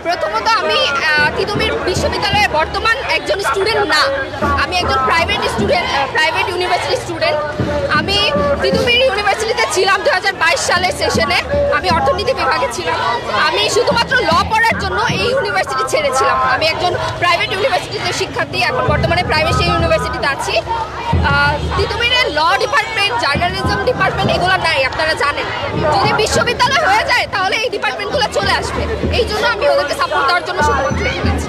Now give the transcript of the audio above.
প্রথমত আমি তিতুমির বিশ্ববিদ্যালয়ের বর্তমান একজন স্টুডেন্ট না, আমি একজন প্রাইভেট ইউনিভার্সিটি স্টুডেন্ট। আমি তিতুমির ইউনিভার্সিটিতে ছিলাম 2022 সালের সেশনে, আমি অর্থনীতি বিভাগে ছিলাম। আমি শুধুমাত্র ল পড়ার জন্য এই ইউনিভার্সিটি ছেড়েছিলাম। আমি একজন প্রাইভেট ইউনিভার্সিটিতে শিক্ষার্থী, এখন বর্তমানে প্রাইভেট সেই ইউনিভার্সিটিতে আছি। তিতুমিরের ল ডিপার্টমেন্ট, জার্নালিজম ডিপার্টমেন্ট এগুলো নাই, আপনারা জানেন। যদি বিশ্ববিদ্যালয় হয়ে যায় তাহলে এই ডিপার্টমেন্টগুলো চলে আসবে, এই জন্য আমি ওদেরকে সাপোর্ট দেওয়ার জন্য শুধুমাত্র এখানে আছি।